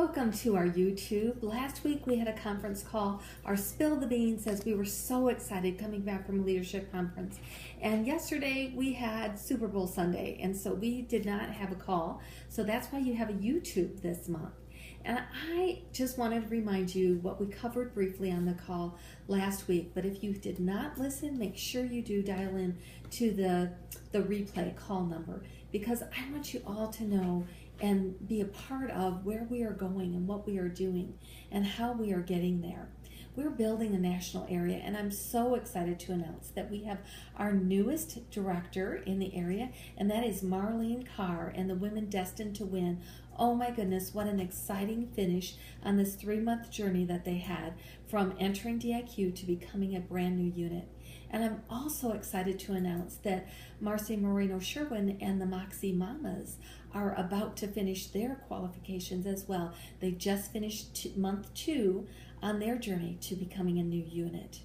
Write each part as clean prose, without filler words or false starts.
Welcome to our YouTube. Last week we had a conference call, our Spill the Beans, as we were so excited coming back from a leadership conference. And yesterday we had Super Bowl Sunday, and so we did not have a call. So that's why you have a YouTube this month. And I just wanted to remind you what we covered briefly on the call last week. But if you did not listen, make sure you do dial in to the replay call number, because I want you all to know and be a part of where we are going and what we are doing and how we are getting there. We're building a national area, and I'm so excited to announce that we have our newest director in the area, and that is Marlene Carr and the Women Destined to Win. Oh my goodness, what an exciting finish on this 3-month journey that they had from entering DIQ to becoming a brand new unit. And I'm also excited to announce that Marcy Moreno-Sherwin and the Moxie Mamas are about to finish their qualifications as well. They just finished month 2 on their journey to becoming a new unit.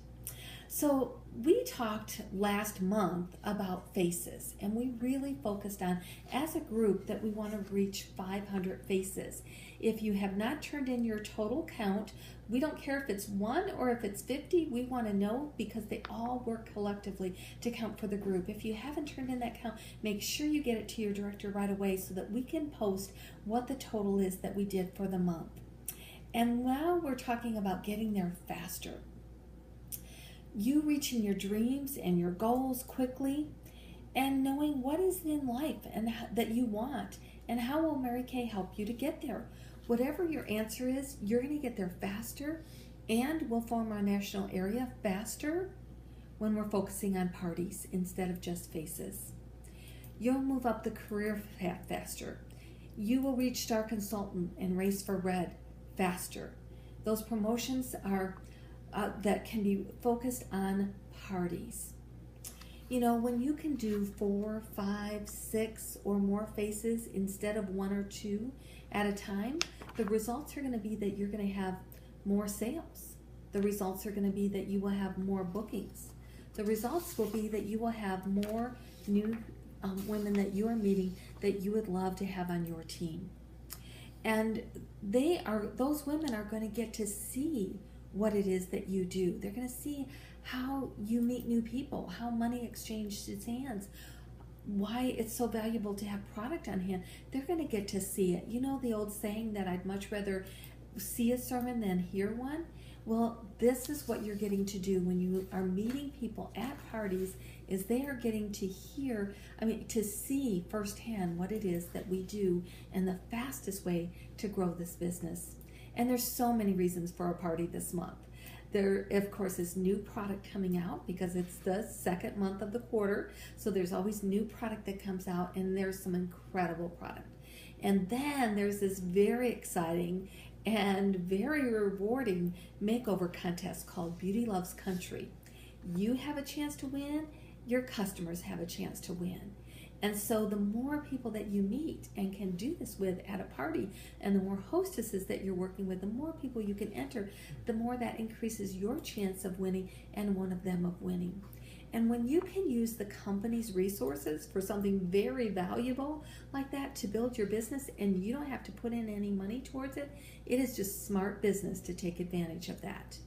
So we talked last month about faces, and we really focused on, as a group, that we want to reach 500 faces. If you have not turned in your total count, we don't care if it's 1 or if it's 50, we want to know, because they all work collectively to count for the group. If you haven't turned in that count, make sure you get it to your director right away so that we can post what the total is that we did for the month. And now we're talking about getting there faster. You reaching your dreams and your goals quickly, and knowing what is in life and that you want, and how will Mary Kay help you to get there. Whatever your answer is, you're going to get there faster, and we'll form our national area faster when we're focusing on parties instead of just faces. You'll move up the career path faster. You will reach Star Consultant and Race for Red faster. Those promotions are that can be focused on parties. You know, when you can do 4, 5, 6 or more faces instead of 1 or 2 at a time, the results are going to be that you're going to have more sales. The results are going to be that you will have more bookings. The results will be that you will have more new women that you are meeting that you would love to have on your team. And those women are going to get to see what it is that you do. They're going to see how you meet new people, how money exchanges hands, why it's so valuable to have product on hand. They're going to get to see it. You know the old saying that I'd much rather see a sermon than hear one? Well, this is what you're getting to do when you are meeting people at parties, is they are getting to to see firsthand what it is that we do and the fastest way to grow this business. And there's so many reasons for a party this month. There, of course, is new product coming out because it's the second month of the quarter. So there's always new product that comes out, and there's some incredible product. And then there's this very exciting and very rewarding makeover contest called Beauty Loves Country. You have a chance to win, your customers have a chance to win. And so the more people that you meet and can do this with at a party, and the more hostesses that you're working with, the more people you can enter, the more that increases your chance of winning and one of them of winning. And when you can use the company's resources for something very valuable like that to build your business, and you don't have to put in any money towards it, it is just smart business to take advantage of that.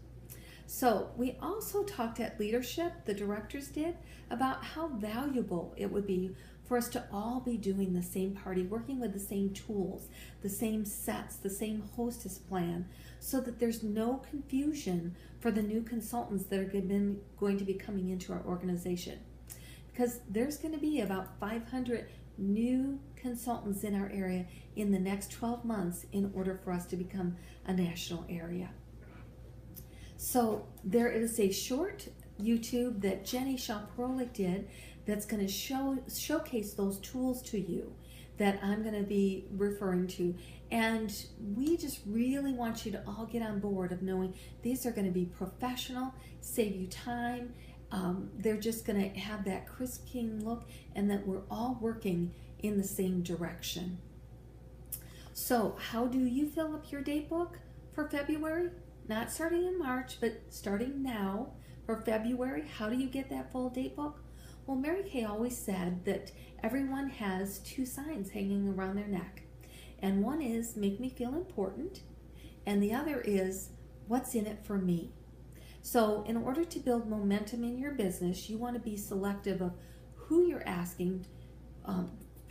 So we also talked at leadership, the directors did, about how valuable it would be for us to all be doing the same party, working with the same tools, the same sets, the same hostess plan, so that there's no confusion for the new consultants that are going to be coming into our organization. Because there's going to be about 500 new consultants in our area in the next 12 months in order for us to become a national area. So there is a short YouTube that Jenny Shaw-Perolick did that's going to showcase those tools to you that I'm going to be referring to. And we just really want you to all get on board of knowing these are going to be professional, save you time. They're just going to have that crisp, clean look, and that we're all working in the same direction. So how do you fill up your date book for February? Not starting in March, but starting now for February. How do you get that full date book? Well, Mary Kay always said that everyone has 2 signs hanging around their neck. And one is make me feel important, and the other is what's in it for me. So in order to build momentum in your business, you want to be selective of who you're asking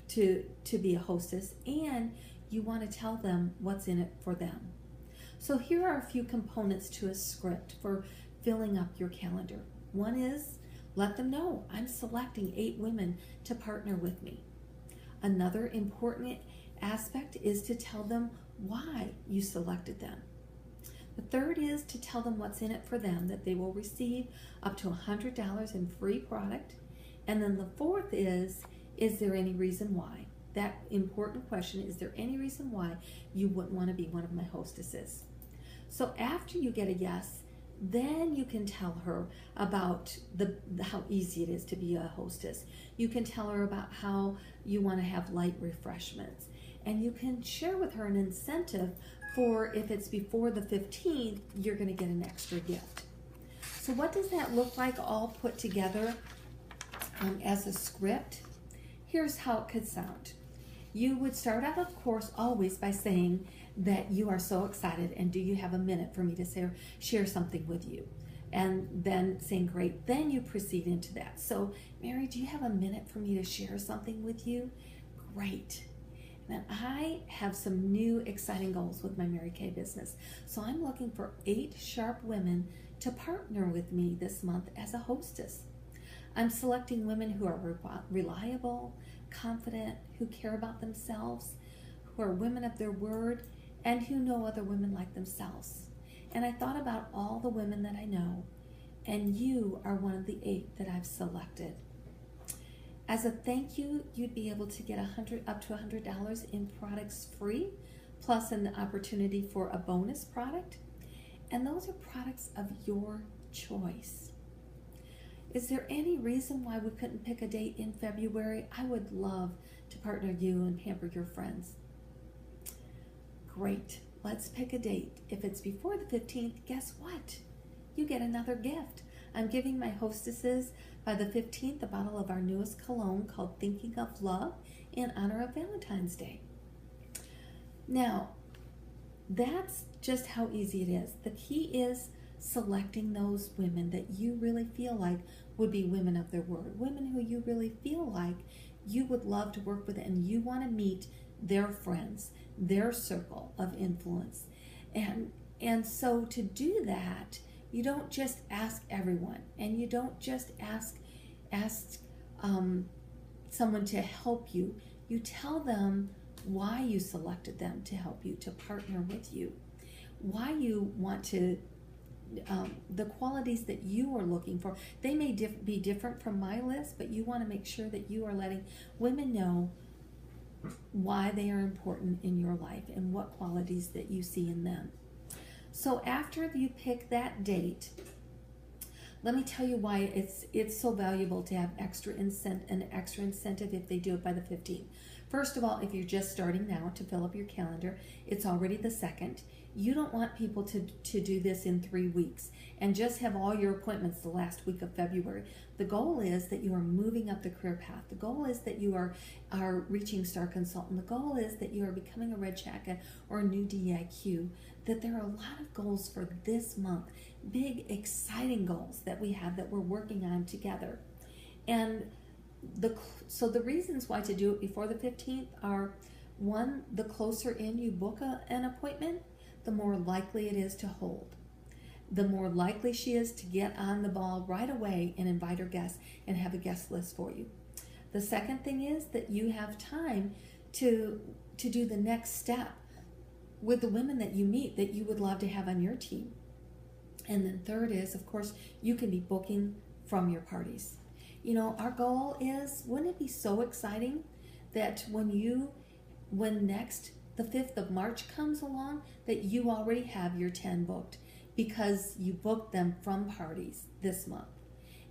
to be a hostess, and you want to tell them what's in it for them. So here are a few components to a script for filling up your calendar. One is let them know I'm selecting 8 women to partner with me. Another important aspect is to tell them why you selected them. The third is to tell them what's in it for them, that they will receive up to $100 in free product. And then the fourth is there any reason why? That important question, is there any reason why you wouldn't want to be one of my hostesses? So after you get a yes, then you can tell her about how easy it is to be a hostess. You can tell her about how you want to have light refreshments. And you can share with her an incentive for if it's before the 15th, you're going to get an extra gift. So what does that look like all put together as a script? Here's how it could sound. You would start out, of course, always by saying that you are so excited and do you have a minute for me to share something with you? And then saying, great. Then you proceed into that. So, Mary, do you have a minute for me to share something with you? Great. And I have some new exciting goals with my Mary Kay business. So I'm looking for 8 sharp women to partner with me this month as a hostess. I'm selecting women who are reliable, confident, who care about themselves, who are women of their word, and who know other women like themselves. And I thought about all the women that I know, and you are one of the 8 that I've selected. As a thank you, you'd be able to get up to $100 in products free, plus an opportunity for a bonus product. And those are products of your choice. Is there any reason why we couldn't pick a date in February? I would love to partner you and pamper your friends. Great. Let's pick a date. If it's before the 15th, guess what? You get another gift. I'm giving my hostesses by the 15th a bottle of our newest cologne called Thinking of Love in honor of Valentine's Day. Now, that's just how easy it is. The key is selecting those women that you really feel like would be women of their word, women who you really feel like you would love to work with and you want to meet their friends, their circle of influence. And so to do that, you don't just ask everyone, and you don't just ask someone to help you. You tell them why you selected them to help you, to partner with you, why you want to, the qualities that you are looking for. They may be different from my list, but you want to make sure that you are letting women know why they are important in your life and what qualities that you see in them. So after you pick that date, let me tell you why it's so valuable to have an extra incentive if they do it by the 15th. First of all, if you're just starting now to fill up your calendar, it's already the 2nd. You don't want people to do this in 3 weeks and just have all your appointments the last week of February. The goal is that you are moving up the career path. The goal is that you are reaching Star Consultant. The goal is that you are becoming a Red Jacket or a new DEIQ. That there are a lot of goals for this month, big, exciting goals that we have that we're working on together. And so the reasons why to do it before the 15th are, 1, the closer in you book an appointment, the more likely it is to hold. The more likely she is to get on the ball right away and invite her guests and have a guest list for you. The second thing is that you have time to do the next step with the women that you meet that you would love to have on your team. And then third is, of course, you can be booking from your parties. You know, our goal is, wouldn't it be so exciting that when next the 5th of March comes along, that you already have your 10 booked because you booked them from parties this month,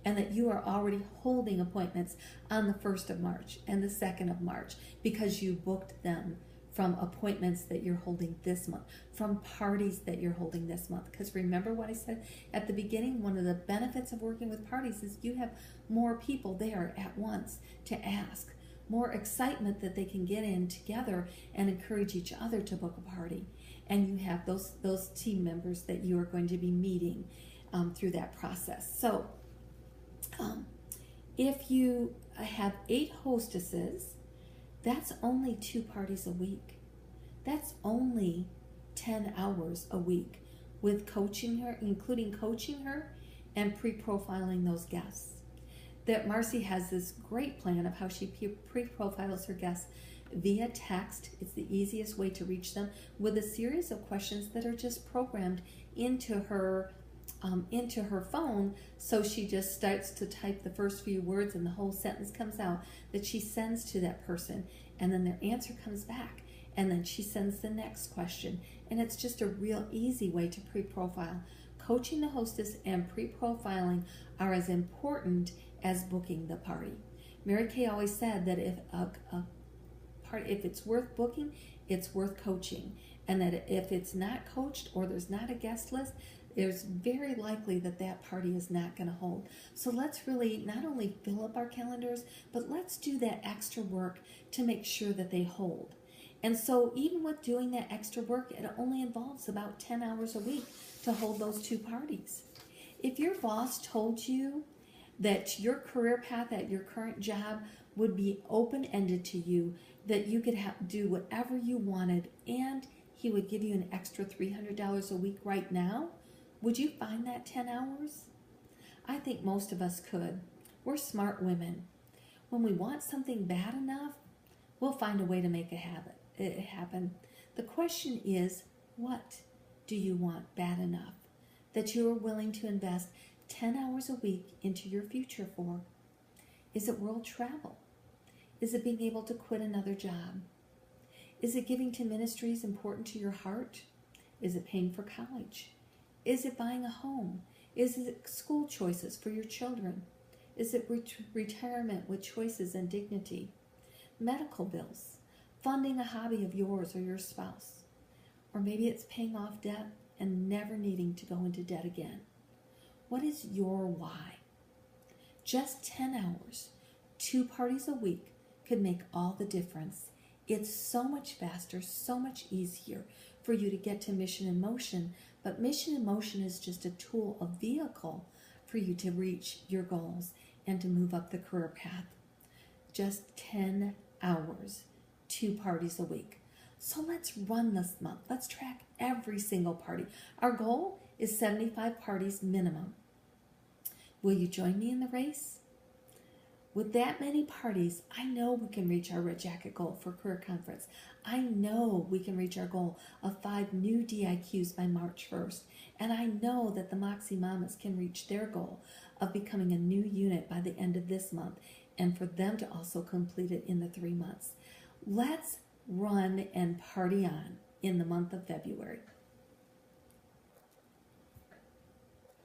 and that you are already holding appointments on the 1st of March and the 2nd of March because you booked them from appointments that you're holding this month, from parties that you're holding this month. Because remember what I said at the beginning, one of the benefits of working with parties is you have more people there at once to ask. more excitement that they can get in together and encourage each other to book a party. And you have those team members that you are going to be meeting through that process. So if you have 8 hostesses, that's only 2 parties a week. That's only 10 hours a week with coaching her, including coaching her and pre-profiling those guests. That Marcy has this great plan of how she pre-profiles her guests via text. It's the easiest way to reach them with a series of questions that are just programmed into her phone. So she just starts to type the first few words and the whole sentence comes out that she sends to that person, and then their answer comes back, and then she sends the next question. And it's just a real easy way to pre-profile. Coaching the hostess and pre-profiling are as important as booking the party. Mary Kay always said that if if it's worth booking, it's worth coaching, and that if it's not coached or there's not a guest list, there's very likely that that party is not going to hold. So let's really not only fill up our calendars, but let's do that extra work to make sure that they hold. And so even with doing that extra work, it only involves about 10 hours a week to hold those 2 parties. If your boss told you that your career path at your current job would be open-ended to you, that you could do whatever you wanted, and he would give you an extra $300 a week right now, would you find that 10 hours? I think most of us could. We're smart women. When we want something bad enough, we'll find a way to make it happen. The question is, what do you want bad enough that you are willing to invest 10 hours a week into your future for? Is it world travel? Is it being able to quit another job? Is it giving to ministries important to your heart? Is it paying for college? Is it buying a home? Is it school choices for your children? Is it retirement with choices and dignity? Medical bills? Funding a hobby of yours or your spouse? Or maybe it's paying off debt and never needing to go into debt again. What is your why? Just 10 hours, 2 parties a week could make all the difference. It's so much faster, so much easier for you to get to Mission in Motion, but Mission in Motion is just a tool, a vehicle for you to reach your goals and to move up the career path. Just 10 hours, 2 parties a week. So let's run this month. Let's track every single party. Our goal is 75 parties minimum. Will you join me in the race? With that many parties, I know we can reach our Red Jacket goal for Career Conference. I know we can reach our goal of 5 new DIQs by March 1st. And I know that the Moxie Mamas can reach their goal of becoming a new unit by the end of this month, and for them to also complete it in the 3 months. Let's run and party on in the month of February.